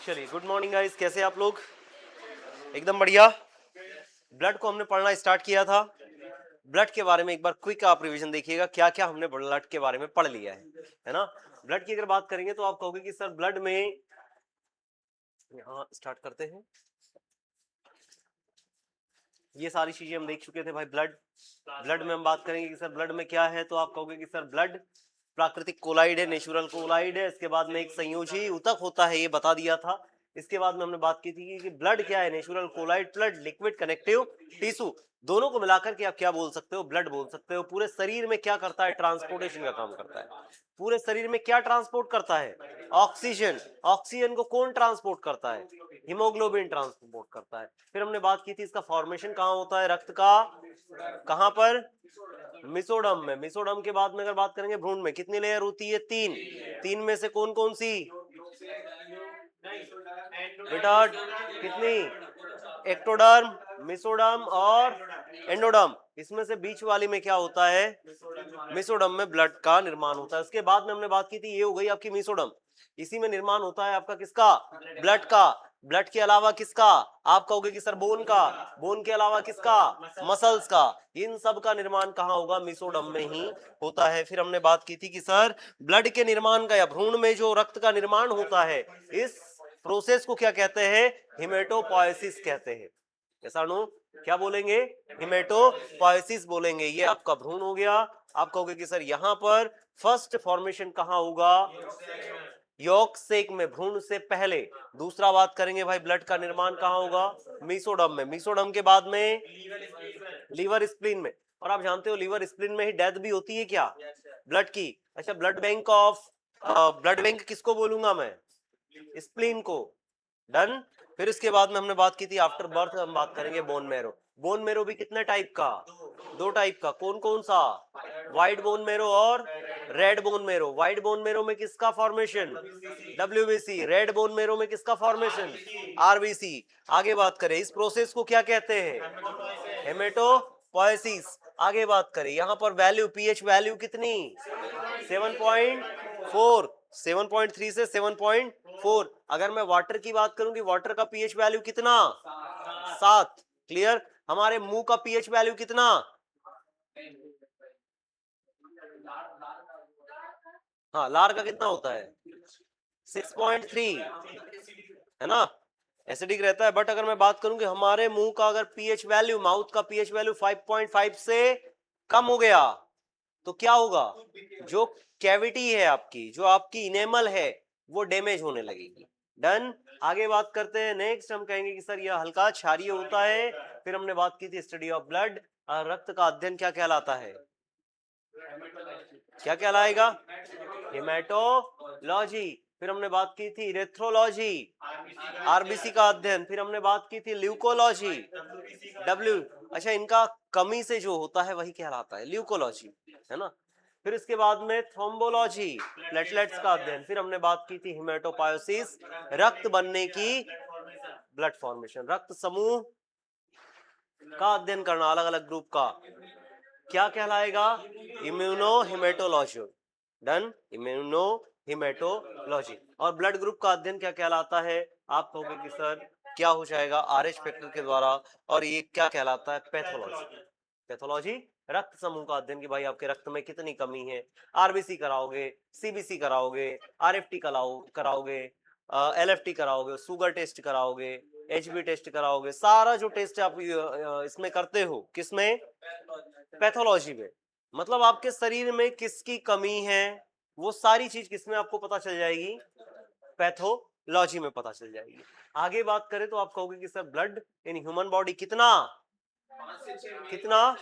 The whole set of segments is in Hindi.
चलिए, गुड मॉर्निंग गाइस, कैसे आप लोग? एकदम बढ़िया। ब्लड को हमने पढ़ना स्टार्ट किया था। ब्लड के बारे में एक बार क्विक आप रिवीजन देखिएगा, क्या क्या हमने ब्लड के बारे में पढ़ लिया है ना। ब्लड की अगर बात करेंगे तो आप कहोगे कि सर ब्लड में, यहाँ स्टार्ट करते हैं। ये सारी चीजें हम देख चुके थे भाई। ब्लड में हम बात करेंगे कि सर ब्लड में क्या है, तो आप कहोगे कि सर ब्लड प्राकृतिक कोलाइड है, नेचुरल कोलाइड है। इसके बाद में एक संयोजी ऊतक होता है, ये बता दिया था। इसके बाद में हमने बात की थी कि ब्लड क्या है, natural colloid, blood liquid connective tissue, दोनों को मिलाकर के आप क्या बोल सकते हो, ब्लड बोल सकते हो। पूरे शरीर में क्या करता है, ट्रांसपोर्टेशन का काम करता है। पूरे शरीर में क्या ट्रांसपोर्ट करता है, ऑक्सीजन। ऑक्सीजन को कौन ट्रांसपोर्ट करता है, हीमोग्लोबिन ट्रांसपोर्ट करता है। फिर हमने बात की थी इसका फॉर्मेशन कहाँ होता है, रक्त का, कहां पर, मिसोडम में। मिसोडम के बाद में अगर बात करेंगे भ्रूण में कितनी लेयर होती है, तीन में से कौन कौन सी बेटा, कितनी, एक्टोडर्म, मिसोडर्म और एंडोडर्म। इसमें से बीच वाली में क्या होता है, मिसोडर्म में ब्लड का निर्माण होता है। उसके बाद में हमने बात की थी, ये हो गई आपकी मिसोडर्म, इसी में निर्माण होता है आपका किसका, ब्लड का। ब्लड के अलावा किसका, आप कहोगे कि सर बोन का। बोन के अलावा किसका, मसल्स का। इन सब का निर्माण कहाँ होगा, मिसोडर्म में ही होता है। फिर हमने बात की थी कि सर ब्लड के निर्माण का या भ्रूण में जो रक्त का निर्माण होता है, इस प्रोसेस को क्या कहते हैं, हिमेटोपोएसिस कहते हैं। ऐसा नो, क्या बोलेंगे, हिमेटोपोएसिस बोलेंगे। ये आपका भ्रूण हो गया। आप कहोगे कि सर यहां पर फर्स्ट फॉर्मेशन कहां होगा, यॉर्क सेक में, भ्रूण से पहले। दूसरा बात करेंगे भाई, ब्लड का निर्माण कहां होगा, मीसोडर्म में। मीसोडर्म के बाद में लीवर स्प्लीन में। और आप जानते हो लीवर स्प्लीन में ही डेथ भी होती है क्या, ब्लड की। अच्छा, blood bank of, blood bank किसको बोलूंगा मैं, स्प्लीन को। डन। फिर इसके बाद में हमने बात की थी आफ्टर बर्थ हम बात करेंगे बोन मैरो। बोन मैरो भी कितने टाइप का, दो टाइप का। कौन कौन सा, व्हाइट बोन मैरो और red bone marrow. White bone marrow में किसका formation, WBC. Red bone marrow में किसका फॉर्मेशन, आरबीसी। आगे बात करें इस प्रोसेस को क्या कहते हैं, हेमेटोपोएसिस। आगे बात करें यहाँ पर वैल्यू, पीएच वैल्यू कितनी, 7.4, 7.3 से 7.4। अगर मैं वाटर की बात करूं कि वाटर का पीएच वैल्यू कितना, 7। क्लियर। हमारे मुंह का पीएच वैल्यू कितना, हाँ लार का कितना होता है, 6.3, है ना, एसिडिक रहता है। बट अगर मैं बात करूं कि हमारे मुंह का अगर पीएच वैल्यू, माउथ का पीएच वैल्यू 5.5 से कम हो गया तो क्या होगा, जो कैविटी है आपकी, जो आपकी इनेमल है, वो डैमेज होने लगेगी। डन। आगे बात करते हैं नेक्स्ट, हम कहेंगे कि सर यह हल्का क्षारीय होता है। फिर हमने बात की थी स्टडी ऑफ ब्लड, रक्त का अध्ययन क्या कहलाता है, क्या कहलाएगा, हेमेटोलॉजी। फिर हमने बात की थी इरेथ्रोलॉजी, आरबीसी का अध्ययन। फिर हमने बात की थी ल्यूकोलॉजी, डब्ल्यू। अच्छा, इनका कमी से जो होता है वही कहलाता है ल्यूकोलॉजी, है ना। फिर इसके बाद में थ्रोम्बोलॉजी, प्लेटलेट्स का अध्ययन। फिर हमने बात की थी हिमेटोपायोसिस, रक्त बनने की, ब्लड फॉर्मेशन, रक्त समूह का अध्ययन करना, अलग अलग ग्रुप का, क्या कहलाएगा, immuno haematology. Done, immuno haematology. और ब्लड ग्रुप का अध्ययन क्या कहलाता है, आप कहोगे कि सर क्या हो जाएगा, आरएच फैक्टर के द्वारा। और ये क्या कहलाता है, पैथोलॉजी। पैथोलॉजी, रक्त समूह का अध्ययन कि भाई आपके रक्त में कितनी कमी है। आरबीसी कराओगे, सीबीसी कराओगे, आरएफटी कराओगे, एलएफटी कराओगे, शुगर टेस्ट कराओगे, एचबी टेस्ट कराओगे। सारा जो टेस्ट आप इसमें करते हो, किसमें, पैथोलॉजी में। मतलब आपके शरीर में किसकी कमी है, वो सारी चीज किसमें आपको पता चल जाएगी, पैथोलॉजी में पता चल जाएगी। आगे बात करें तो आप कहोगे कि sir blood in human body कितना, कितना,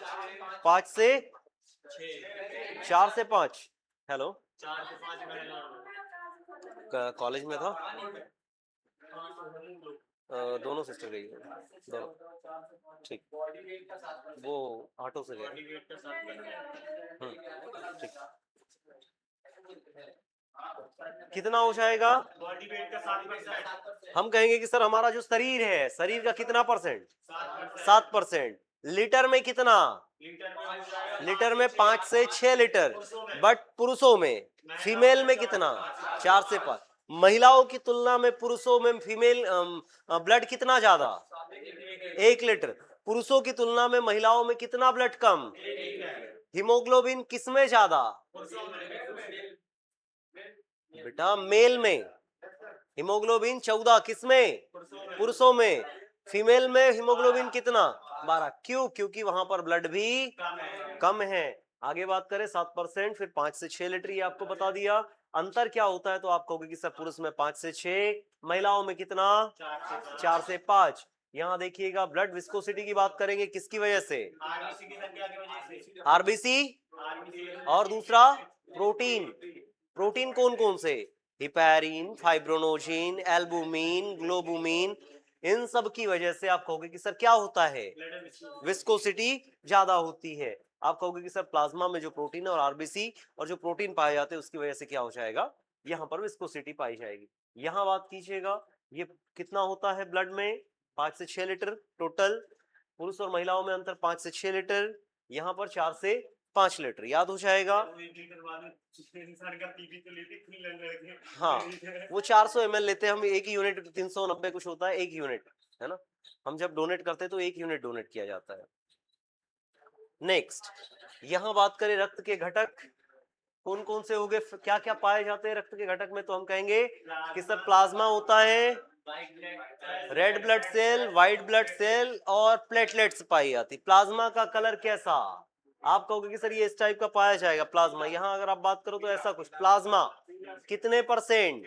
5 से 4 से 5, हेलो, कॉलेज में था, दोनों सिस्टर गई है, दोनों, ठीक, वो ऑटो से गए, ठीक। कितना हो जाएगा, हम कहेंगे कि सर हमारा जो शरीर है, शरीर का कितना परसेंट, 7%। लीटर में कितना, लीटर में 5 से 6 लीटर। बट पुरुषों में, फीमेल में कितना, 4 से 5। महिलाओं की तुलना में पुरुषों में फीमेल ब्लड कितना ज्यादा? 1 लीटर। पुरुषों की तुलना में महिलाओं में कितना ब्लड कम? हीमोग्लोबिन किसमें ज्यादा? बेटा मेल में हीमोग्लोबिन 14, किसमें? पुरुषों में। फीमेल में हीमोग्लोबिन कितना? 12। क्यों? क्योंकि वहां पर ब्लड भी कम है। आगे बात करें 7%, फिर 5 से 6 लीटर, ये आपको बता दिया। अंतर क्या होता है? तो आप कहोगे कि सर पुरुष में 5 से 6, महिलाओं में कितना? 4 से 5। यहाँ देखिएगा ब्लड विस्कोसिटी की बात करेंगे, किसकी वजह से? आरबीसी और दूसरा प्रोटीन। प्रोटीन कौन कौन से? हिपैरिन, फाइब्रोनोजिन, एल्बुमिन, ग्लोबुमिन, इन सब की वजह से आप कहोगे कि सर क्या होता है? विस्कोसिटी ज्यादा होती है। आप कहोगे कि सर प्लाज्मा में जो प्रोटीन और आरबीसी और जो प्रोटीन पाए जाते हैं उसकी वजह से क्या हो जाएगा? यहाँ पर विस्कोसिटी पाई जाएगी। यहाँ बात कीजिएगा, ये कितना होता है ब्लड में? 5 से 6 लीटर टोटल। पुरुष और महिलाओं में अंतर 5 से 6 लीटर, यहाँ पर 4 से 5 लीटर, याद हो जाएगा। हाँ, वो 400 ml लेते हैं हम, एक ही यूनिट 390 कुछ होता है, एक यूनिट है ना। हम जब डोनेट करते हैं तो एक यूनिट डोनेट किया जाता है। नेक्स्ट, यहाँ बात करें रक्त के घटक कौन कौन से हो गए, क्या क्या पाए जाते हैं रक्त के घटक में? तो हम कहेंगे कि सर प्लाज्मा होता है, red blood cell, white blood cell और प्लेटलेट्स पाई जाती। प्लाज्मा का कलर कैसा? आप कहोगे कि सर ये इस टाइप का पाया जाएगा प्लाज्मा। यहाँ अगर आप बात करो तो ऐसा कुछ, प्लाज्मा कितने परसेंट?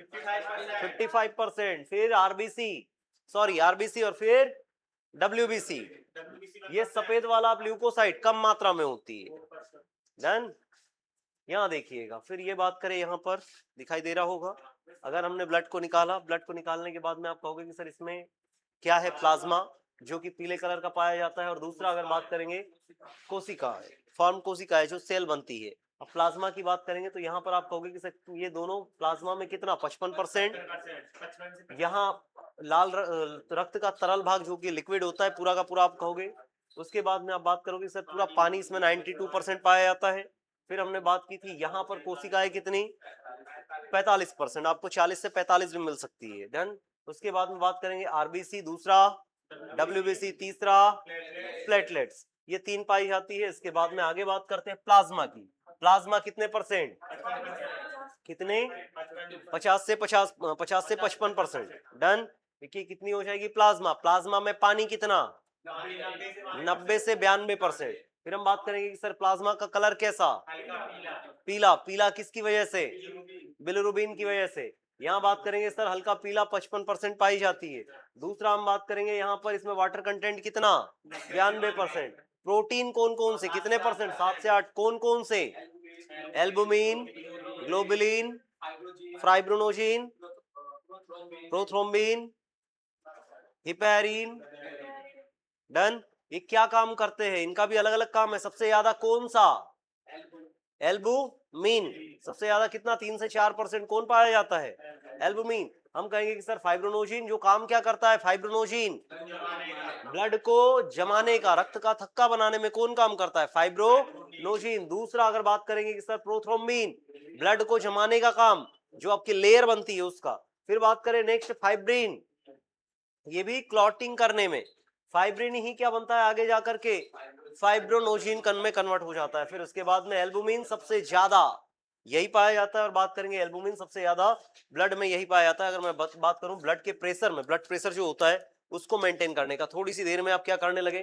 55%। फिर आरबीसी, सॉरी आरबीसी और फिर डब्ल्यूबीसी, ये सफेद वाला ल्यूकोसाइट कम मात्रा में होती है। डन। यहाँ देखिएगा, फिर ये बात करें, यहाँ पर दिखाई दे रहा होगा, अगर हमने ब्लड को निकाला, ब्लड को निकालने के बाद में आप कहोगे कि सर इसमें क्या है? प्लाज्मा, जो कि पीले कलर का पाया जाता है। और दूसरा अगर बात करेंगे कोशिका है, फॉर्म कोशिका है जो सेल बनती है। अब प्लाज्मा की बात करेंगे तो यहाँ पर आप कहोगे कि सर ये दोनों प्लाज्मा में कितना? 55%। यहाँ लाल रक्त का तरल भाग जो कि लिक्विड होता है पूरा का पूरा आप कहोगे। उसके बाद में आप बात करोगे सर पूरा पानी इसमें 92% पाया जाता है। फिर हमने बात की थी यहाँ पर कोशिकाएं कितनी? 45%। आपको 40 से 45 भी मिल सकती है। डन। उसके बाद में बात करेंगे आरबीसी दूसरा, डब्ल्यूबीसी तीसरा, प्लेटलेट्स, ये 3 पाई जाती है। इसके बाद में आगे बात करते हैं प्लाज्मा की। प्लाज्मा कितने परसेंट? कितने? 50 से 55%। डन। देखिए कितनी हो जाएगी प्लाज्मा। प्लाज्मा में पानी कितना? 90 से 92%। फिर हम बात करेंगे कि सर प्लाज्मा का कलर कैसा? पीला। पीला किसकी वजह से? बिलिरुबिन की वजह से। यहाँ बात करेंगे सर हल्का पीला 55% पाई जाती है। दूसरा हम बात करेंगे यहाँ पर इसमें वाटर कंटेंट कितना? 92%। प्रोटीन कौन कौन से कितने परसेंट? 7 से 8। कौन कौन से? Albumin, globulin, fibrinogen, prothrombin, heparin. Done. ये क्या काम करते हैं? इनका भी अलग अलग काम है। सबसे ज्यादा कौन सा? एल्बुमिन। सबसे ज्यादा कितना? 3 से 4% कौन पाया जाता है? एल्बुमिन। हम कहेंगे कि सर फाइब्रोनोजिन जो काम क्या करता है? फाइब्रोनोजिन ब्लड को जमाने का, रक्त का थक्का बनाने में कौन काम करता है? फाइब्रोनोजिन। दूसरा अगर बात करेंगे कि सर प्रोथ्रोम्बिन ब्लड को जमाने का काम, जो आपकी लेयर बनती है उसका। फिर बात करें नेक्स्ट फाइब्रिन, ये भी क्लॉटिंग करने में। फाइब्रिन ही क्या बनता है आगे जाकर के? फाइब्रोनोजिन में कन्वर्ट हो जाता है। फिर उसके बाद में एल्बुमिन सबसे ज्यादा यही पाया जाता है। और बात करेंगे एल्बुमिन सबसे ज्यादा ब्लड में यही पाया जाता है। अगर मैं बात करूं ब्लड के प्रेशर में, ब्लड प्रेशर जो होता है उसको मेंटेन करने का। थोड़ी सी देर में आप क्या करने लगे?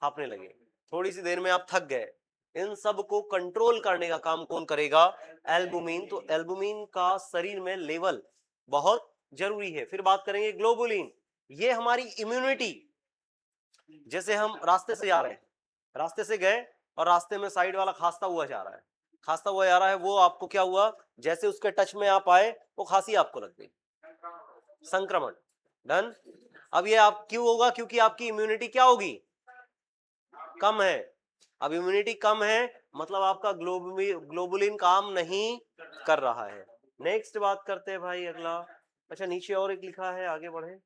हांफने लगे। थोड़ी सी देर में आप थक गए। इन सब को कंट्रोल करने का काम कौन करेगा? एल्बुमिन। तो एल्बुमिन का शरीर में लेवल बहुत जरूरी है। फिर बात करेंगे ग्लोबुलिन, ये हमारी इम्यूनिटी। जैसे हम रास्ते से जा रहे हैं, रास्ते से गए और रास्ते में साइड वाला खांसता हुआ जा रहा है, खांसता हुआ जा रहा है, वो आपको क्या हुआ? जैसे उसके टच में आप आए वो खांसी आपको लग गई, संक्रमण। डन। अब ये आप क्यों होगा? क्योंकि आपकी इम्यूनिटी क्या होगी? कम है। अब इम्यूनिटी कम है मतलब आपका ग्लोबुलिन काम नहीं कर रहा है। नेक्स्ट बात करते हैं भाई अगला। अच्छा नीचे और एक लिखा है, आगे बढ़े।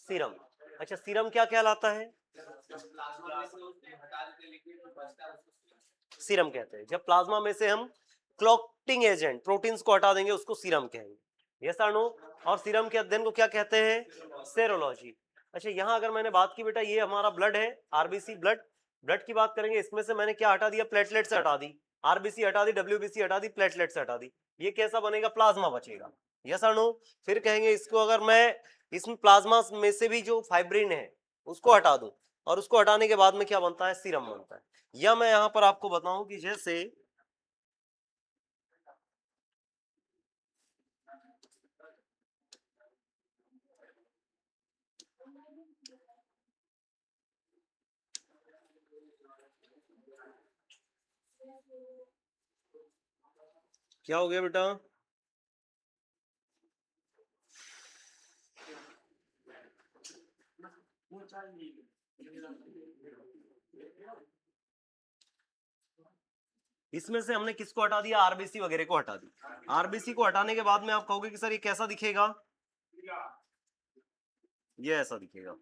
सीरम। अच्छा सीरम क्या कहलाता है? सीरम कहते हैं जब प्लाज्मा में से हम क्लॉटिंग एजेंट, प्रोटीन्स को हटा देंगे, उसको सीरम कहेंगे। यस और नो? और सीरम के अध्ययन को क्या कहते हैं? सेरोलॉजी। अच्छा, यहां अगर मैंने बात की बेटा, ये हमारा ब्लड है, आरबीसी ब्लड, ब्लड की बात करेंगे, इसमें से मैंने क्या हटा दिया? प्लेटलेट्स हटा दी, आरबीसी हटा दी, डब्ल्यूबीसी हटा दी, प्लेटलेट्स हटा दी, ये कैसा बनेगा? प्लाज्मा बचेगा। यस और नो? फिर कहेंगे इसको अगर मैं इसमें प्लाज्मा में से भी जो फाइब्रिन है उसको हटा दूं, और उसको हटाने के बाद में क्या बनता है? सीरम बनता है। या मैं यहां पर आपको बताऊं कि जैसे क्या हो गया बेटा? इसमें से हमने किसको हटा दिया? आरबीसी वगैरह को हटा दी। आरबीसी को हटाने के बाद में आप कहोगे कि सर ये कैसा दिखेगा? ये ऐसा दिखेगा।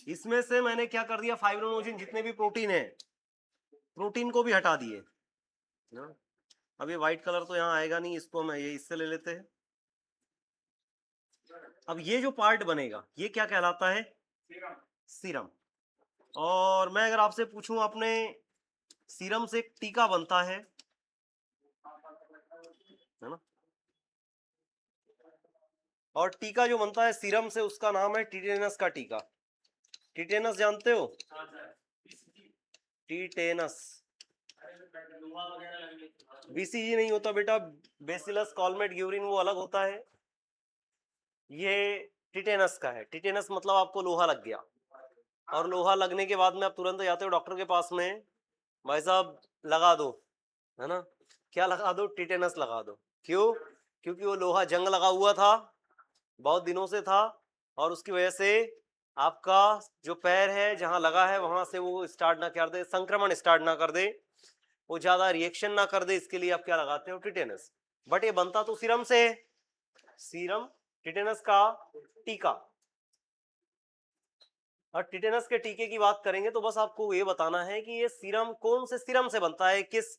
इसमें से मैंने क्या कर दिया? फाइब्रोनोजिन, जितने भी प्रोटीन है, प्रोटीन को भी हटा दिए ना। अब ये व्हाइट कलर तो यहाँ आएगा नहीं, इसको मैं ये इससे ले लेते हैं। अब ये जो पार्ट बनेगा ये क्या कहलाता है? सीरम। और मैं अगर आपसे पूछूं, अपने सीरम से एक टीका बनता है ना, और टीका जो बनता है सीरम से उसका नाम है टिटेनस का टीका। टिटेनस जानते हो? टिटेनस। बीसीजी नहीं होता बेटा, बेसिलस कॉलमेट गिवरिन वो अलग होता है, ये टिटेनस का है। टिटेनस मतलब आपको लोहा लग गया, और लोहा लगने के बाद में आप तुरंत जाते हो डॉक्टर के पास में, भाई साहब लगा दो, है ना? क्या लगा दो? टिटेनस लगा दो। क्यों? क्योंकि वो लोहा जंग लगा हुआ था, बहुत दिनों से था, और उसकी वजह से आपका जो पैर है जहां लगा है वहां से वो स्टार्ट ना कर दे, संक्रमण स्टार्ट ना कर दे, वो ज्यादा रिएक्शन ना कर दे, इसके लिए आप क्या लगाते हो? टिटेनस। बट ये बनता तो सीरम से है, सीरम टिटेनस का टीका। और टिटेनस के टीके की बात करेंगे तो बस आपको ये बताना है कि ये सीरम कौन से सीरम से बनता है, किस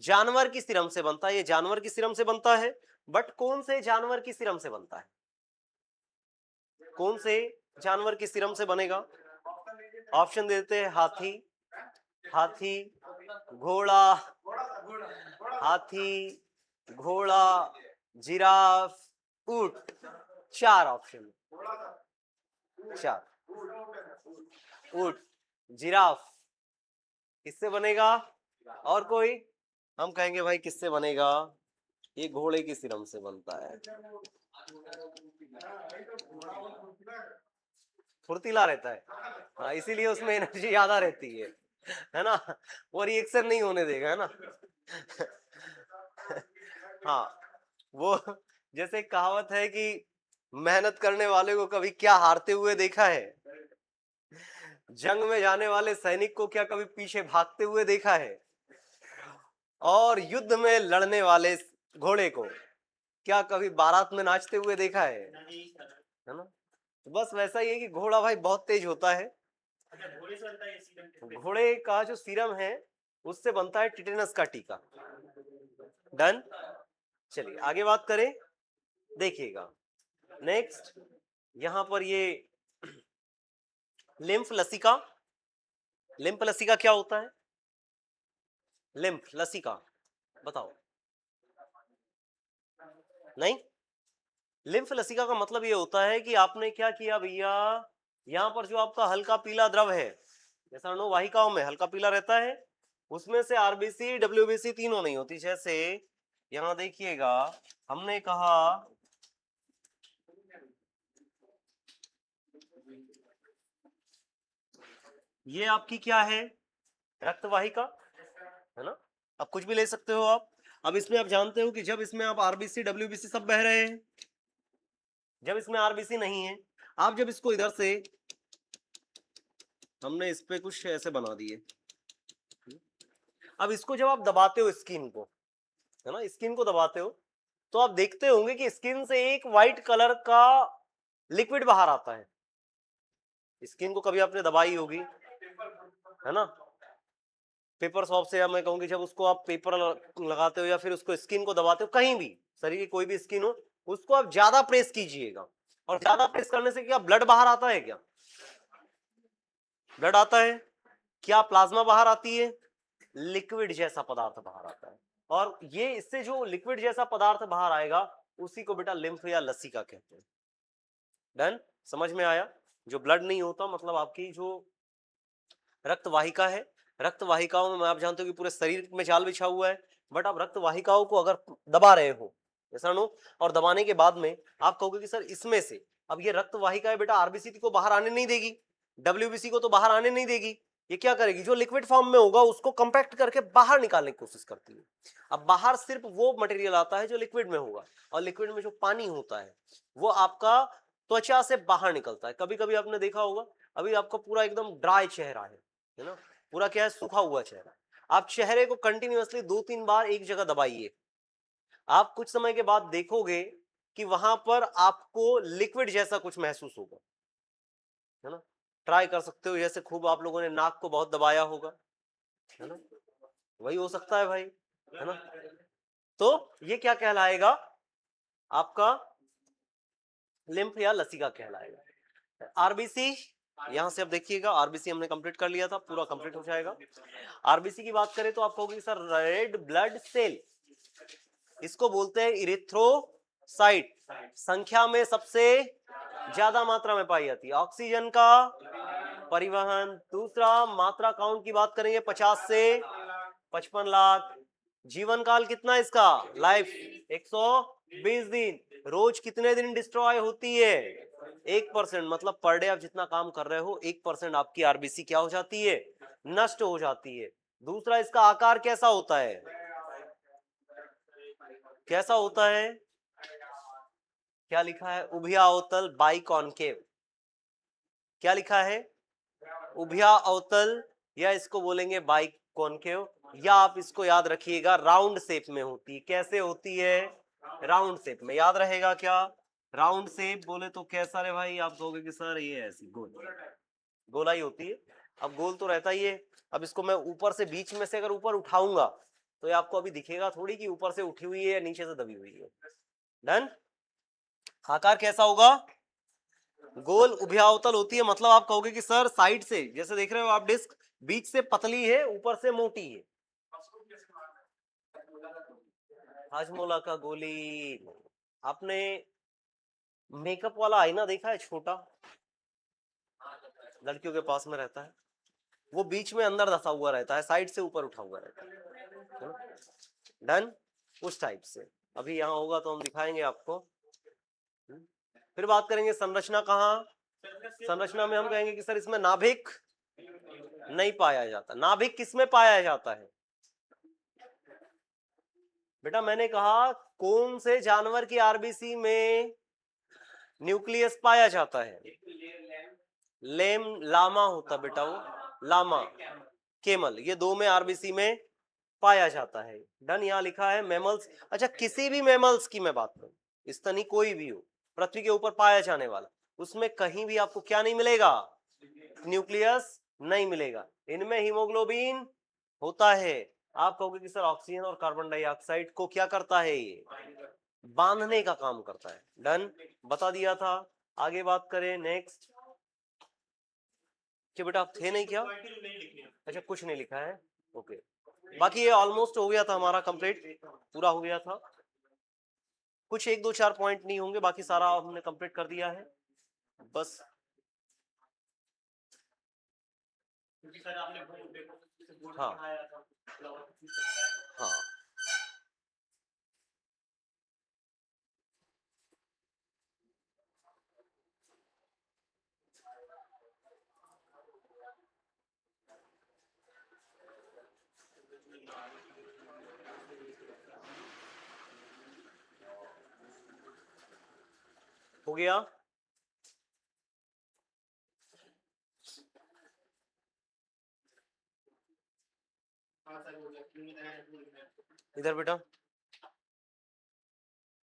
जानवर की सीरम से बनता है। ये जानवर की सीरम से बनता है, बट कौन से जानवर की सीरम से बनता है? कौन से जानवर की सीरम से बनेगा? ऑप्शन देते हैं, हाथी, हाथी, घोड़ा, हाथी, घोड़ा, जिराफ, ऊंट। चार ऑप्शन, चार। ऊंट, जिराफ, किससे बनेगा? और कोई? हम कहेंगे भाई किससे बनेगा? ये घोड़े की सीरम से बनता है। फुर्तीला रहता है, हाँ, इसीलिए उसमें एनर्जी ज्यादा रहती है ना? वो रिएक्शन नहीं होने देगा, है ना? हाँ, वो जैसे कहावत है कि मेहनत करने वाले को कभी क्या हारते हुए देखा है? जंग में जाने वाले सैनिक को क्या कभी पीछे भागते हुए देखा है? और युद्ध में लड़ने वाले घोड़े को क्या कभी बारात में नाचते हुए देखा है ना? तो बस वैसा ही है कि घोड़ा भाई बहुत तेज होता है। घोड़े का जो सीरम है उससे बनता है टिटेनस का टीका। डन। चलिए आगे बात करें, देखिएगा नेक्स्ट, यहां पर ये लिम्फ लसिका। लिम्फ लसिका क्या होता है? लिम्फ लसिका बताओ। नहीं, लिम्फ लसिका का मतलब ये होता है कि आपने क्या किया भैया, यहाँ पर जो आपका हल्का पीला द्रव है, जैसा वाहिकाओं में हल्का पीला रहता है, उसमें से आरबीसी डब्ल्यूबीसी तीनों नहीं होती। जैसे यहाँ देखिएगा, हमने कहा ये आपकी क्या है? रक्तवाहिका, है ना? अब कुछ भी ले सकते हो आप। अब इसमें आप जानते हो कि जब इसमें आप आरबीसी डब्ल्यूबीसी सब बह रहे हैं, जब इसमें आरबीसी नहीं है, आप जब इसको इधर से, हमने इस पे कुछ ऐसे बना दिए, अब इसको जब आप दबाते हो स्किन को, है ना, स्किन को दबाते हो, तो आप देखते होंगे कि स्किन से एक व्हाइट कलर का लिक्विड बाहर आता है। स्किन को कभी आपने दबाई होगी, है ना, पेपर शॉप से, या मैं कहूँगी जब उसको आप पेपर लगाते हो या फिर उसको स्किन को दबाते हो, कहीं भी शरीर की कोई भी स्किन हो, उसको आप ज्यादा प्रेस कीजिएगा, और ज्यादा प्रेस करने से क्या ब्लड बाहर आता है? क्या ब्लड आता है? क्या प्लाज्मा बाहर आती है? लिक्विड जैसा पदार्थ बाहर आता है, और ये इससे जो लिक्विड जैसा पदार्थ बाहर आएगा उसी को बेटा लिम्फ या लसिका कहते हैं। डन, समझ में आया? जो ब्लड नहीं होता मतलब आपकी जो रक्त वाहिका है, रक्त वाहिकाओं में आप जानते हो कि पूरे शरीर में जाल बिछा हुआ है, बट आप रक्त वाहिकाओं को अगर दबा रहे हो, ऐसा नो, और दबाने के बाद में आप कहोगे कि सर इसमें से, अब ये रक्त वाहिका है बेटा आरबीसी को बाहर आने नहीं देगी, डब्ल्यूबीसी को तो बाहर आने नहीं देगी, ये क्या करेगी, जो लिक्विड फॉर्म में होगा उसको कंपैक्ट करके बाहर निकालने की कोशिश करती है। अब बाहर सिर्फ वो मटेरियल आता है जो लिक्विड में होगा, और लिक्विड में जो पानी होता है वो आपका त्वचा से बाहर निकलता है। कभी कभी आपने देखा होगा, अभी आपका पूरा एकदम ड्राई चेहरा है ना, पूरा क्या है, सूखा हुआ चेहरा, आप चेहरे को कंटिन्यूअसली 2-3 बार एक जगह दबाइए, आप कुछ समय के बाद देखोगे कि वहां पर आपको लिक्विड जैसा कुछ महसूस होगा, है ना। ट्राई कर सकते हो, जैसे खूब आप लोगों ने नाक को बहुत दबाया होगा, है ना, वही हो सकता है भाई, है ना। तो ये क्या कहलाएगा, आपका लिम्फ या लसिका कहलाएगा। आरबीसी, यहां से अब देखिएगा, आरबीसी हमने कंप्लीट कर लिया था, पूरा कंप्लीट हो जाएगा। आरबीसी की बात करें तो आप कहोगे सर रेड ब्लड सेल, इसको बोलते हैं इरिथ्रोसाइट, संख्या में सबसे ज्यादा मात्रा में पाई जाती है, ऑक्सीजन का परिवहन। दूसरा, मात्रा काउंट की बात करेंगे 50 से 55 लाख। जीवन काल कितना इसका, लाइफ 120 दिन। रोज कितने दिन डिस्ट्रॉय होती है, 1%, मतलब पर डे आप जितना काम कर रहे हो 1% आपकी आरबीसी क्या हो जाती है, नष्ट हो जाती है। दूसरा, इसका आकार कैसा होता है, कैसा होता है, क्या लिखा है, उभिया अवतल बाई कॉनकेव, क्या लिखा है, उभिया अवतल, या इसको बोलेंगे बाई कॉनकेव, या आप इसको याद रखिएगा राउंड शेप में होती है। कैसे होती है, राउंड शेप में, याद रहेगा क्या, राउंड शेप बोले तो कैसा रे भाई, आप कहोगे कि सर ये ऐसी गोल, गोला ही होती है। अब गोल तो रहता ही है, अब इसको मैं ऊपर से, बीच में से अगर ऊपर उठाऊंगा तो ये आपको अभी दिखेगा थोड़ी कि ऊपर से उठी हुई है या नीचे से दबी हुई है। डन, आकार कैसा होगा, गोल उभयावतल होती है, मतलब आप कहोगे कि सर साइड से, जैसे देख रहे हो आप डिस्क, बीच से पतली है ऊपर से मोटी है, हाजमोला का गोली। आपने मेकअप वाला आईना देखा है, छोटा लड़कियों के पास में रहता है, वो बीच में अंदर धसा हुआ रहता है, साइड से ऊपर उठा हुआ रहता है। डन, उस टाइप से अभी यहाँ होगा तो हम दिखाएंगे आपको। फिर बात करेंगे संरचना, कहाँ, संरचना में हम कहेंगे कि सर इसमें नाभिक नहीं पाया जाता। नाभिक किसमें पाया जाता है बेटा, मैंने कहा कौन से जानवर की आरबीसी में न्यूक्लियस पाया जाता है, लेम, लामा होता बेटा वो, लामा, केमल, ये दो में आरबीसी में पाया जाता है। डन, यहाँ लिखा है मैमल्स। अच्छा, किसी भी मैमल्स की मैं बात करूं, स्तनी कोई भी हो पृथ्वी के ऊपर पाया जाने वाला, उसमें कहीं भी आपको क्या नहीं मिलेगा, न्यूक्लियस नहीं मिलेगा। इनमें हीमोग्लोबिन होता है। आप कहोगे कि सर ऑक्सीजन और कार्बन डाइऑक्साइड को क्या करता है, ये बांधने का काम करता है। डन, बता दिया था। आगे बात करें, नेक्स्ट, क्या बेटा आप थे नहीं क्या, अच्छा कुछ नहीं लिखा है, ओके। बाकी ये ऑलमोस्ट हो गया था हमारा कंप्लीट, पूरा हो गया था, कुछ 1-2-4 पॉइंट नहीं होंगे, बाकी सारा हमने कंप्लीट कर दिया है बस। हाँ हाँ, हो गया। इधर बेटा,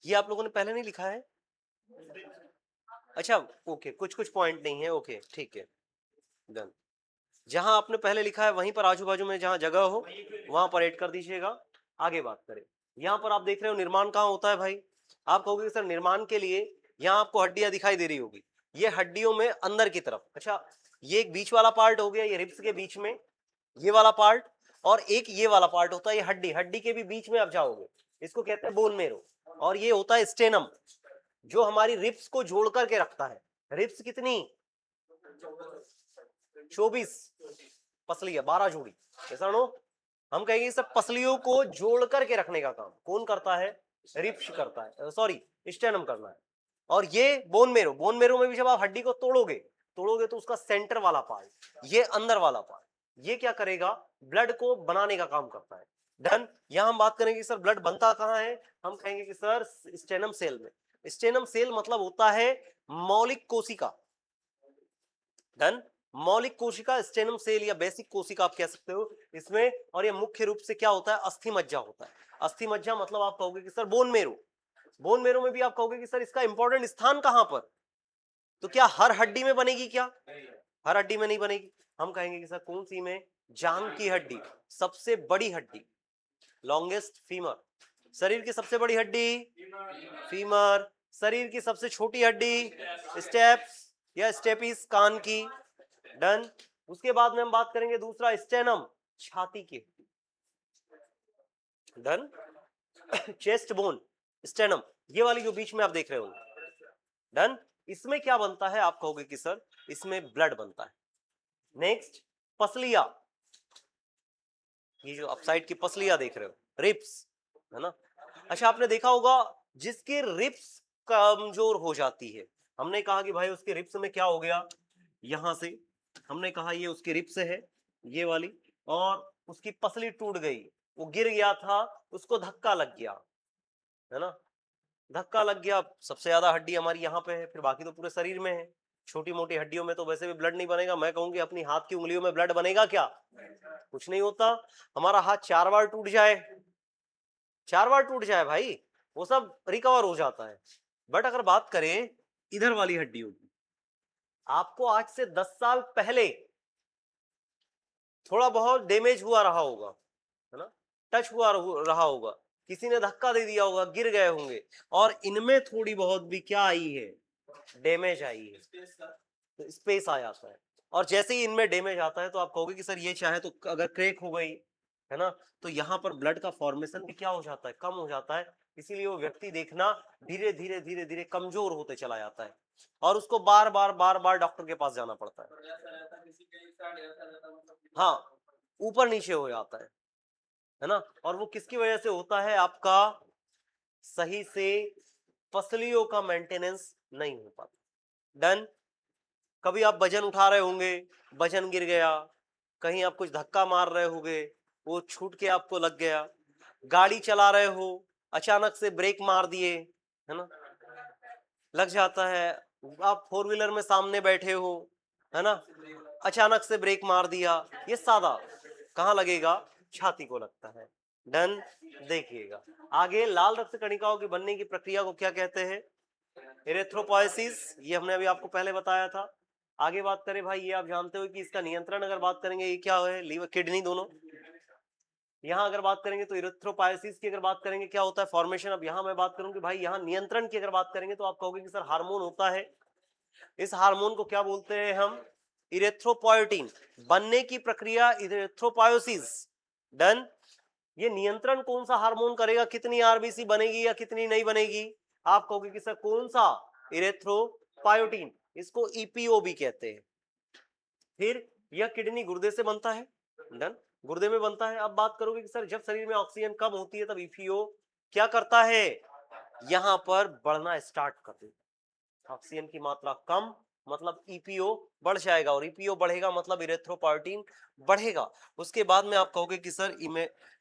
ये आप लोगों ने पहले नहीं लिखा है, अच्छा ओके, कुछ कुछ पॉइंट नहीं है, ओके ठीक है। डन। जहां आपने पहले लिखा है वहीं पर आजू बाजू में जहां जगह हो वहां पर ऐड कर दीजिएगा। आगे बात करें, यहाँ पर आप देख रहे हो निर्माण कहाँ होता है भाई? आप कहोगे सर निर्माण के लिए यहाँ आपको हड्डियां दिखाई दे रही होगी, ये हड्डियों में अंदर की तरफ, अच्छा ये एक बीच वाला पार्ट हो गया, ये रिब्स के बीच में ये वाला पार्ट, और एक ये वाला पार्ट होता है ये हड्डी, हड्डी के भी बीच में आप जाओगे, इसको कहते हैं बोन मेरो। और ये होता है स्टेनम, जो हमारी रिब्स को जोड़ करके रखता है। रिब्स कितनी? 24 पसलियां, 12 जोड़ी, ऐसा नो? हम कहेंगे सब पसलियों को जोड़ करके रखने का काम कौन करता है? रिब्स करता है, सॉरी स्टेनम करना है। और ये बोन मेरो, बोन मेरो में भी जब आप हड्डी को तोड़ोगे तो उसका सेंटर वाला पार्ट, ये अंदर वाला पार्ट, ये क्या करेगा? ब्लड को बनाने का काम करता है। डन। यहां हम बात करेंगे सर ब्लड बनता कहां है? हम कहेंगे कि सर स्टेनम सेल में। स्टेनम सेल मतलब होता है मौलिक कोशिका। डन। मौलिक कोशिका स्टेनम सेल या बेसिक कोशिका आप कह सकते हो इसमें। और ये मुख्य रूप से क्या होता है? अस्थि मज्जा होता है। अस्थि मज्जा मतलब आप कहोगे कि sir bone marrow, bone marrow में भी आप कहोगे कि सर इसका इंपॉर्टेंट स्थान कहां पर? तो क्या हर हड्डी में बनेगी क्या? हर हड्डी में नहीं बनेगी। हम कहेंगे कि सर कौन सी में? जांग की हड्डी, सबसे बड़ी हड्डी, लॉन्गेस्ट फीमर। शरीर की सबसे बड़ी हड्डी फीमर, शरीर की सबसे छोटी हड्डी स्टेप्स या स्टेपिस, कान की। डन। उसके बाद में हम बात करेंगे दूसरा स्टेनम, छाती की। डन। चेस्ट बोन, स्टेनम, ये वाली जो बीच में आप देख रहे हो। डन। इसमें क्या बनता है? आप कहोगे कि सर इसमें ब्लड बनता है। नेक्स्ट पसलिया, ये जो अपसाइड की पसलियां देख रहे हो, रिब्स, है ना? अच्छा आपने देखा होगा जिसकी रिब्स कमजोर हो जाती है, हमने कहा कि भाई उसके रिब्स में क्या हो गया? यहां से हमने कहा ये उसकी रिब्स है ये वाली, और उसकी पसली टूट गई, वो गिर गया था, उसको धक्का लग गया, है ना? धक्का लग गया, सबसे ज्यादा हड्डी हमारी यहाँ पे है, फिर बाकी तो पूरे शरीर में है। छोटी मोटी हड्डियों में तो वैसे भी ब्लड नहीं बनेगा। मैं कहूंगी अपनी हाथ की उंगलियों में ब्लड बनेगा क्या? कुछ नहीं होता। हमारा हाथ 4 बार टूट जाए, 4 बार टूट जाए भाई, वो सब रिकवर हो जाता है। बट अगर बात करें इधर वाली हड्डियों की, आपको आज से 10 साल पहले थोड़ा बहुत डैमेज हुआ रहा होगा, है ना? टच हुआ रहा होगा, किसी ने धक्का दे दिया होगा, गिर गए होंगे, और इनमें थोड़ी बहुत भी क्या आई है? डैमेज आई है, तो स्पेस आ जाता है। और जैसे ही इनमें डैमेज आता है तो आप कहोगे कि सर ये चाहे तो अगर क्रैक हो गई, है ना, तो यहाँ पर ब्लड का फॉर्मेशन भी क्या हो जाता है? कम हो जाता है। इसीलिए वो व्यक्ति देखना धीरे धीरे धीरे धीरे कमजोर होते चला जाता है, और उसको बार बार डॉक्टर के पास जाना पड़ता है। हाँ, ऊपर नीचे हो जाता है ना? और वो किसकी वजह से होता है? आपका सही से पसलियों का मेंटेनेंस नहीं हो पाता। डन। कभी आप वजन उठा रहे होंगे, वजन गिर गया, कहीं आप कुछ धक्का मार रहे होंगे, वो छूट के आपको लग गया, गाड़ी चला रहे हो, अचानक से ब्रेक मार दिए, है ना, लग जाता है। आप 4 व्हीलर में सामने बैठे हो, है ना, अचानक से ब्रेक मार दिया, ये सादा कहाँ लगेगा? छाती को लगता है। डन। देखिएगा आगे, लाल रक्त कणिकाओं के बनने की प्रक्रिया को क्या कहते हैं? इरेथ्रोपोएसिस, ये हमने अभी आपको पहले बताया था। आगे बात करें भाई, ये आप जानते हो कि इसका नियंत्रण अगर बात करेंगे, ये क्या है? लीवर किडनी दोनों। यहाँ अगर बात करेंगे तो इरेथ्रोपोएसिस की अगर बात करेंगे क्या होता है? फॉर्मेशन। अब यहाँ मैं बात करूँ कि भाई यहाँ नियंत्रण की अगर बात करेंगे तो आप कहोगे कि सर हार्मोन होता है, इस हार्मोन को क्या बोलते हैं हम? इरेथ्रोपोएटिन। बनने की प्रक्रिया इरेथ्रोपोएसिस। डन। ये नियंत्रण कौन सा हार्मोन करेगा? कितनी आरबीसी बनेगी या कितनी नहीं बनेगी? आप कहोगे कि सर कौन सा? इरेथ्रोपोएटिन, इसको ईपीओ भी कहते हैं। फिर यह किडनी गुर्दे से बनता है। डन। गुर्दे में बनता है। अब बात करोगे कि सर जब शरीर में ऑक्सीजन कम होती है तब ईपीओ क्या करता है? यहां पर बढ़ना स्टार्ट कर देता। ऑक्सीजन की मात्रा कम मतलब ईपीओ बढ़ जाएगा, और ईपीओ बढ़ेगा मतलब इरेथ्रोपोएटिन बढ़ेगा। उसके बाद में आप कहोगे कि सर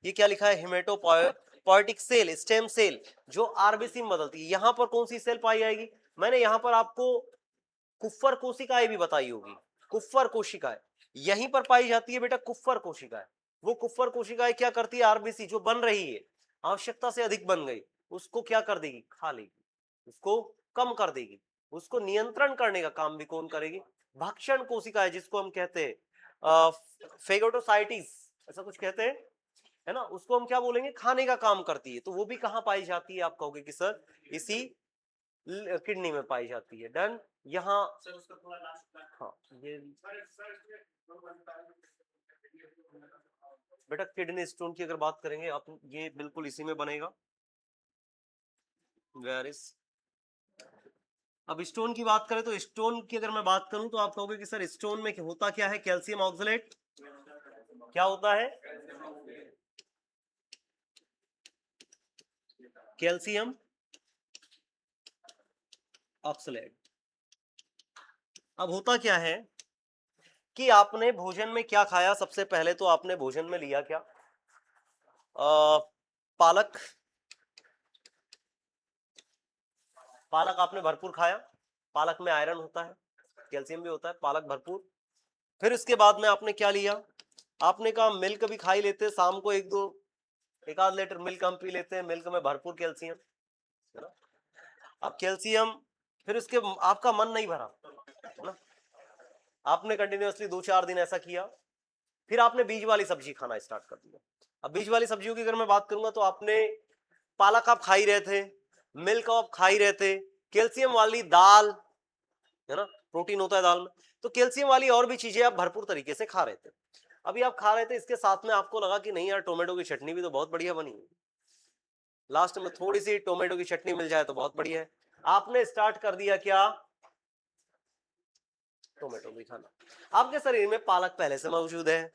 ये क्या लिखा है? हिमेटोपोएटिक सेल, स्टेम सेल, जो आरबीसी में बदलती है। यहां पर कौन सी सेल पाई जाएगी? मैंने यहां पर आपको कुफ्फर कोशिकाएं भी बताई होगी। कुफ्फर कोशिकाएं यहीं पर पाई जाती है बेटा, कुफ्फर कोशिकाएं। वो कुफ्फर कोशिकाएं क्या करती है? आरबीसी जो बन रही है, आवश्यकता से अधिक बन गई, उसको क्या कर देगी? खा लेगी, उसको कम कर देगी। उसको नियंत्रण करने का काम भी कौन करेगी? भक्षण कोशिका है जिसको हम कहते हैं फेगोटोसाइटिस, ऐसा कुछ कहते हैं, है ना, उसको हम क्या बोलेंगे, खाने का काम करती है। तो वो भी कहाँ पाई जाती है, आप कहोगे कि सर इसी किडनी में पाई जाती है। डन। यहाँ हाँ ये बेटा किडनी स्टोन की अगर बात करेंगे आप, ये बिल्कुल इसी में बनेगा। वेयर इज, अब स्टोन की बात करें तो स्टोन की अगर मैं बात करूं तो आप कहोगे कि सर स्टोन में होता क्या है, कैल्शियम ऑक्सलेट। क्या होता है, कैल्शियम ऑक्सलेट। अब होता क्या है कि आपने भोजन में क्या खाया, सबसे पहले तो आपने भोजन में लिया क्या, पालक। पालक आपने भरपूर खाया, पालक में आयरन होता है, कैल्शियम भी होता है, पालक भरपूर। फिर उसके बाद में आपने क्या लिया, आपने कहा मिल्क भी खा ही लेते हैं, शाम को एक आध लीटर मिल्क हम पी लेते हैं, मिल्क में भरपूर कैल्शियम है ना। अब कैल्शियम, फिर उसके आपका मन नहीं भरा है ना, आपने कंटिन्यूअसली 2-4 दिन ऐसा किया, फिर आपने बीज वाली सब्जी खाना स्टार्ट कर दिया। अब बीज वाली सब्जियों की अगर मैं बात करूंगा तो आपने पालक आप खा ही रहे थे, मिल्क आप खा ही रहे थे, कैल्शियम वाली दाल है ना, प्रोटीन होता है दाल में, तो कैल्शियम वाली और भी चीजें आप भरपूर तरीके से खा रहे थे। अभी आप खा रहे थे, इसके साथ में आपको लगा कि नहीं यार टोमेटो की चटनी भी तो बहुत बढ़िया बनी है, लास्ट में थोड़ी सी टोमेटो की चटनी मिल जाए तो बहुत बढ़िया है। आपने स्टार्ट कर दिया क्या, टोमेटो भी खाना। आपके शरीर में पालक पहले से मौजूद है,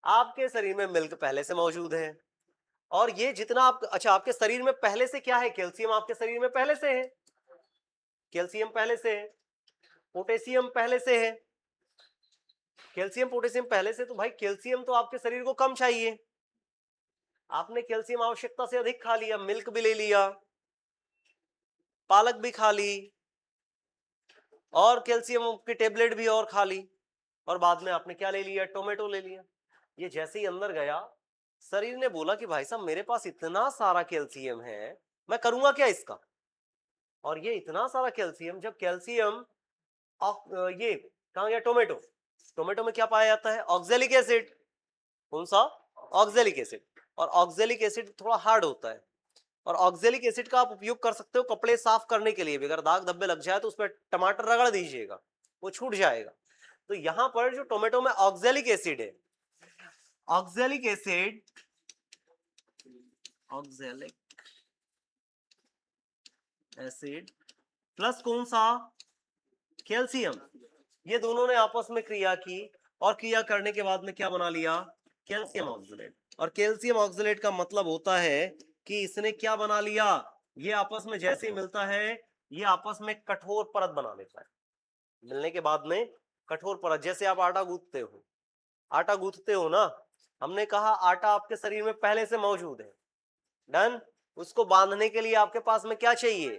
आपके शरीर में मिल्क पहले से मौजूद है, और ये जितना आप, अच्छा आपके शरीर में पहले से क्या है, कैल्शियम आपके शरीर में पहले से है, कैल्शियम पहले से है, पोटेशियम पहले से है, कैल्शियम पोटेशियम पहले से, तो भाई कैल्शियम तो आपके शरीर को कम चाहिए, आपने कैल्शियम आवश्यकता से अधिक खा लिया, मिल्क भी ले लिया, पालक भी खा ली, और कैल्शियम की टेबलेट भी और खा ली, और बाद में आपने क्या ले लिया, टोमेटो ले लिया। ये जैसे ही अंदर गया, शरीर ने बोला कि भाई साहब मेरे पास इतना सारा कैल्शियम है, मैं करूंगा क्या इसका। और ये इतना सारा कैल्शियम, जब कैल्शियम ये कहाँ गया, टोमेटो, टोमेटो में क्या पाया जाता है, ऑक्जेलिक एसिड। कौन सा, ऑक्जेलिक एसिड। और ऑक्जेलिक एसिड थोड़ा हार्ड होता है, और ऑक्जेलिक एसिड का आप उपयोग कर सकते हो कपड़े साफ करने के लिए भी, अगर दाग धब्बे लग जाए तो उसमें टमाटर रगड़ दीजिएगा, वो छूट जाएगा। तो यहां पर जो टोमेटो में ऑक्जेलिक एसिड है, oxalic acid, oxalic acid plus कौन सा, कैल्शियम, ये दोनों ने आपस में क्रिया की, और क्रिया करने के बाद में क्या बना लिया, कैल्शियम ऑक्सलेट। और कैल्शियम ऑक्सलेट का मतलब होता है कि इसने क्या बना लिया, ये आपस में जैसे ही मिलता है, ये आपस में कठोर परत बना लेता है, मिलने के बाद में कठोर परत, जैसे आप आटा गूंथते हो, आटा गूंथते हो ना, हमने कहा आटा आपके शरीर में पहले से मौजूद है, डन। उसको बांधने के लिए आपके पास में क्या चाहिए,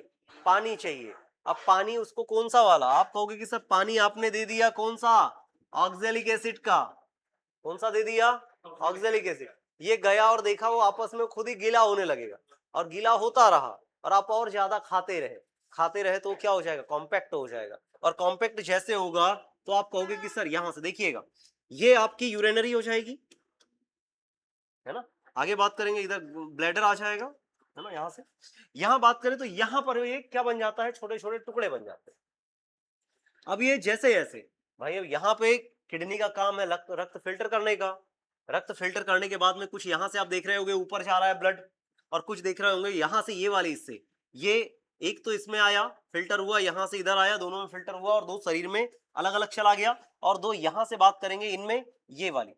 पानी चाहिए। अब पानी उसको कौन सा वाला, आप कहोगे कि सर पानी आपने दे दिया कौन सा, ऑक्जेलिक एसिड का, कौन सा दे दिया, ऑक्जेलिक एसिड। ये गया और देखा वो आपस में खुद ही गीला होने लगेगा, और गीला होता रहा, और आप और ज्यादा खाते रहे तो क्या हो जाएगा, कॉम्पैक्ट हो जाएगा। और कॉम्पैक्ट जैसे होगा तो आप कहोगे कि सर यहां से देखिएगा, ये आपकी यूरिनरी हो जाएगी, है ना, आगे बात करेंगे, इधर ब्लैडर आ जाएगा, है ना, यहां से। यहां बात करें तो यहां पर ये क्या बन जाता है, छोटे छोटे टुकड़े बन जाते हैं। अब ये जैसे जैसे भाई, अब यहाँ पे किडनी का काम है रक्त फिल्टर करने का, रक्त फिल्टर करने के बाद में कुछ यहाँ से आप देख रहे होंगे ऊपर जा रहा है ब्लड, और कुछ देख रहे होंगे यहाँ से, ये वाले इससे, ये एक तो इसमें आया फिल्टर हुआ, यहाँ से इधर आया, दोनों में फिल्टर हुआ, और दो शरीर में अलग अलग चला गया, और दो यहाँ से बात करेंगे इनमें, ये वाली,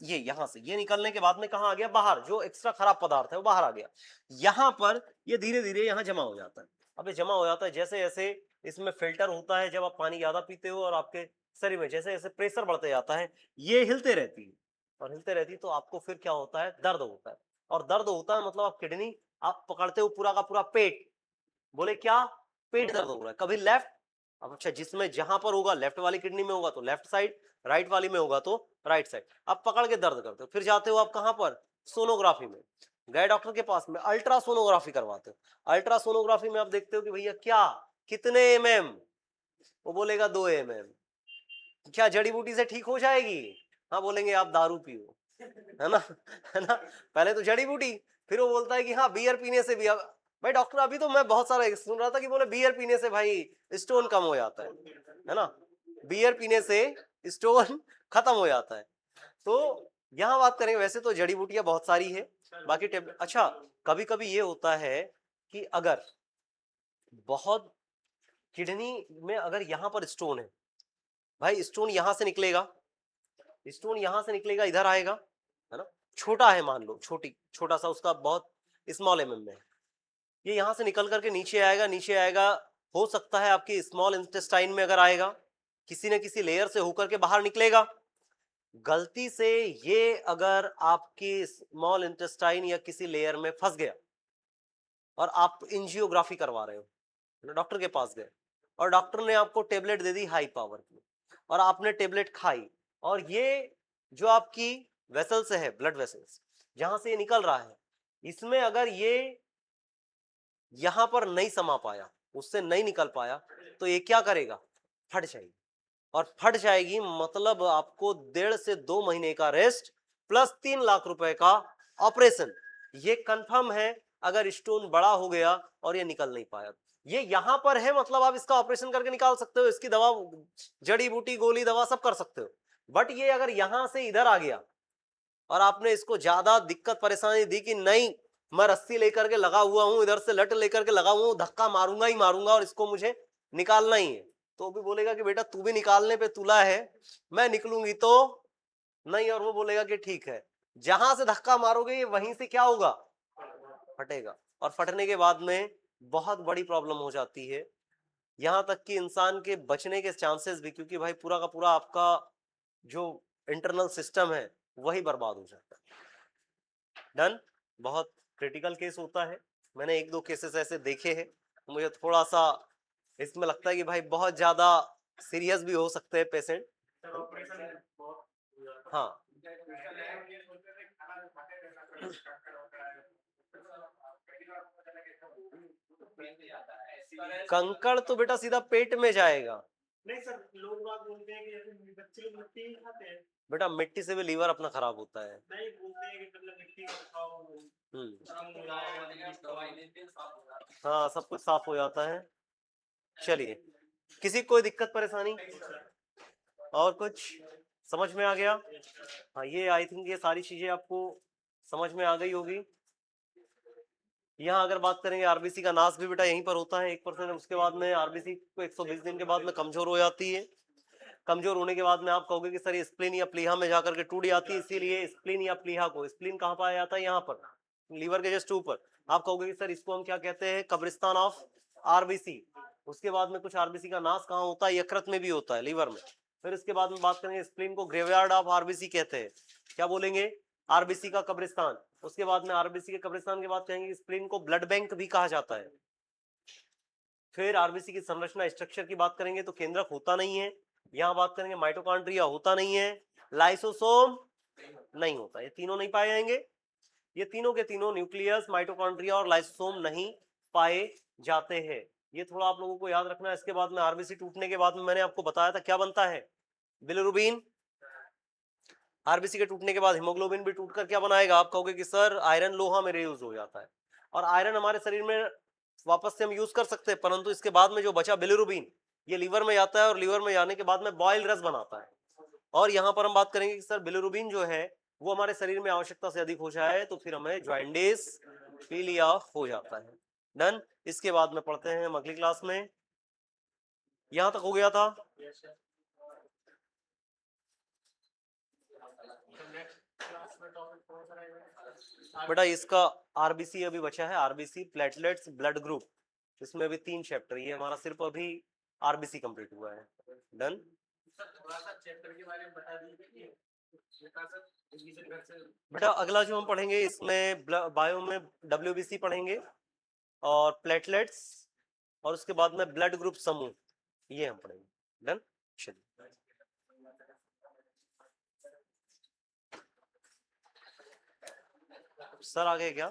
ये यहां से ये निकलने के बाद में कहां आ गया, बाहर, जो एक्स्ट्रा खराब पदार्थ है वो बाहर आ गया। यहां पर ये धीरे धीरे यहां जमा हो जाता है। अब ये जमा हो जाता है जैसे जैसे इसमें फिल्टर होता है, जब आप पानी ज्यादा पीते हो और आपके शरीर में जैसे जैसे प्रेशर बढ़ते जाता है, ये हिलते रहती है, और हिलते रहती है तो आपको फिर क्या होता है, दर्द होता है। और दर्द होता है मतलब आप किडनी आप पकड़ते हो पूरा का पूरा पेट, बोले क्या, पेट दर्द हो रहा है, कभी लेफ्ट, अब अच्छा जिसमें जहां पर होगा लेफ्ट वाली किडनी में होगा तो लेफ्ट साइड, राइट वाली में होगा तो राइट साइड, अब पकड़ के दर्द करते हो, फिर जाते हो आप कहां पर, सोनोग्राफी में, गए डॉक्टर के पास में, अल्ट्रासोनोग्राफी करवाते हो। अल्ट्रासोनोग्राफी में आप देखते हो कि भैया क्या, कितने एमएम, वो बोलेगा 2 mm, क्या जड़ी बूटी से ठीक हो जाएगी? हाँ बोलेंगे आप दारू पियो, है ना, है ना, पहले तो जड़ी बूटी, फिर वो बोलता है कि हाँ बियर पीने से भी। भाई डॉक्टर अभी तो मैं बहुत सारा सुन रहा था कि बोले बियर पीने से भाई स्टोन कम हो जाता है ना, बियर पीने से स्टोन खत्म हो जाता है। तो यहाँ बात करेंगे, वैसे तो जड़ी बूटियां बहुत सारी है, बाकी अच्छा कभी कभी ये होता है कि अगर बहुत किडनी में अगर यहाँ पर स्टोन है, भाई स्टोन यहां से निकलेगा, स्टोन यहां से निकलेगा इधर आएगा, है ना, छोटा है मान लो, छोटा सा उसका बहुत स्मॉल में है, ये यहां से निकल करके नीचे आएगा, नीचे आएगा, हो सकता है आपकी स्मॉल इंटेस्टाइन में अगर आएगा, किसी न किसी लेयर से होकर के बाहर निकलेगा। गलती से ये अगर आपकी स्मॉल इंटेस्टाइन या किसी लेयर में फंस गया और आप एंजियोग्राफी करवा रहे हो, डॉक्टर के पास गए और डॉक्टर ने आपको टेबलेट दे दी हाई पावर की, और आपने टेबलेट खाई, और ये जो आपकी वेसल्स है, ब्लड वेसल्स जहां से ये निकल रहा है, इसमें अगर ये यहां पर नहीं समा पाया, उससे नहीं निकल पाया, तो ये क्या करेगा, फट जाएगी, और फट जाएगी मतलब आपको 1.5 से 2 महीने का रेस्ट प्लस 3 लाख रुपए का ऑपरेशन, ये कंफर्म है। अगर स्टोन बड़ा हो गया और ये निकल नहीं पाया, ये यहां पर है, मतलब आप इसका ऑपरेशन करके निकाल सकते हो, इसकी दवा, जड़ी बूटी, गोली, दवा सब कर सकते हो, बट ये अगर यहां से इधर आ गया और आपने इसको ज्यादा दिक्कत परेशानी दी कि नहीं मैं रस्सी लेकर के लगा हुआ हूं, इधर से लट लेकर के लगा हुआ हूं, धक्का मारूंगा ही मारूंगा और इसको मुझे निकालना ही है, तो भी बोलेगा कि बेटा तू भी निकालने पे तुला है, मैं निकलूंगी तो नहीं, और वो बोलेगा कि ठीक है, जहां से धक्का मारोगे वहीं से क्या होगा, फटेगा, और फटने के बाद में बहुत बड़ी प्रॉब्लम हो जाती है, यहां तक कि इंसान के बचने के चांसेस भी, क्योंकि भाई पूरा का पूरा आपका जो इंटरनल सिस्टम है वही बर्बाद हो जाता है। डन, बहुत क्रिटिकल केस होता है, मैंने 1-2 केसेस ऐसे देखे हैं, मुझे थोड़ा सा इसमें लगता है कि भाई बहुत ज्यादा सीरियस भी हो सकते हैं पेशेंट। हाँ कंकड़ तो बेटा सीधा पेट में जाएगा। नहीं सर, लोग बात बोलते हैं कि जैसे बच्चे लोग मिट्टी ही खाते हैं। बेटा मिट्टी से भी लीवर अपना खराब होता है। नहीं, बोलते हैं कि मतलब मिट्टी का खाओ, हाँ सब कुछ साफ हो जाता है। चलिए, किसी कोई दिक्कत परेशानी और कुछ समझ में आ गया? हाँ ये आई थिंक ये सारी चीजें आपको समझ में आ गई होगी। यहाँ अगर बात करेंगे आरबीसी का नाश भी बेटा यहीं पर होता है 1%, उसके बाद में आरबीसी को 120 दिन के बाद में कमजोर हो जाती है, कमजोर होने के बाद में आप कहोगे कि सर ये स्प्लीन या प्लीहा में जाकर के टूट जाती है, इसीलिए स्प्लीन या प्लीहा को, स्प्लीन कहाँ पाया जाता है, यहाँ पर लीवर के जस्ट ऊपर, आप कहोगे कि सर इसको हम क्या कहते हैं, कब्रिस्तान ऑफ आरबीसी। उसके बाद में कुछ आरबीसी का नाश कहाँ होता है, यकृत में भी होता है, लीवर में। फिर इसके बाद में बात करेंगे स्प्लीन को ग्रेवयार्ड ऑफ आरबीसी कहते हैं, क्या बोलेंगे, आरबीसी का कब्रिस्तान। उसके बाद में आरबीसी के कब्रिस्तान के बाद कहेंगे स्प्लीन को ब्लड बैंक भी कहा जाता है। फिर आरबीसी की संरचना स्ट्रक्चर की बात करेंगे तो केंद्रक होता नहीं है, यहाँ बात करेंगे माइटोकॉन्ड्रिया होता नहीं है, लाइसोसोम नहीं होता, ये तीनों नहीं पाए जाएंगे, ये तीनों के तीनों न्यूक्लियस, माइटोकॉन्ड्रिया और लाइसोसोम नहीं पाए जाते हैं, ये थोड़ा आप लोगों को याद रखना है। इसके बाद में आरबीसी टूटने के बाद में मैंने आपको बताया था क्या बनता है, बिलिरुबिन। आरबीसी के टूटने के बाद हीमोग्लोबिन भी टूटकर क्या बनाएगा, आप कहोगे कि सर आयरन लोहा में यूज हो जाता है, और आयरन हमारे शरीर में वापस से हम यूज कर सकते हैं, परंतु इसके बाद में जो बचा बिलिरुबिन, ये लीवर में जाता है और लीवर में जाने के बाद में बॉयल रस बनाता है, और यहाँ पर हम बात करेंगे कि सर बिलिरुबिन जो है वो हमारे शरीर में आवश्यकता से अधिक हो जाए तो फिर हमें जॉइंडिस, पीलिया हो जाता है। डन, इसके बाद में पढ़ते हैं हम अगली क्लास में, यहां तक हो गया था। बेटा इसका आरबीसी अभी बचा है, आरबीसी प्लेटलेट्स ब्लड ग्रुप, इसमें अभी 3 चैप्टर, ये हमारा सिर्फ अभी आरबीसी कंप्लीट हुआ है। डन, थोड़ा सा चैप्टर के बारे में बता दीजिए। बेटा अगला जो हम पढ़ेंगे इसमें बायो में डब्ल्यूबीसी पढ़ेंगे और प्लेटलेट्स, और उसके बाद में ब्लड ग्रुप समूह, ये हम पढ़ेंगे। डन, चलिए सर आगे क्या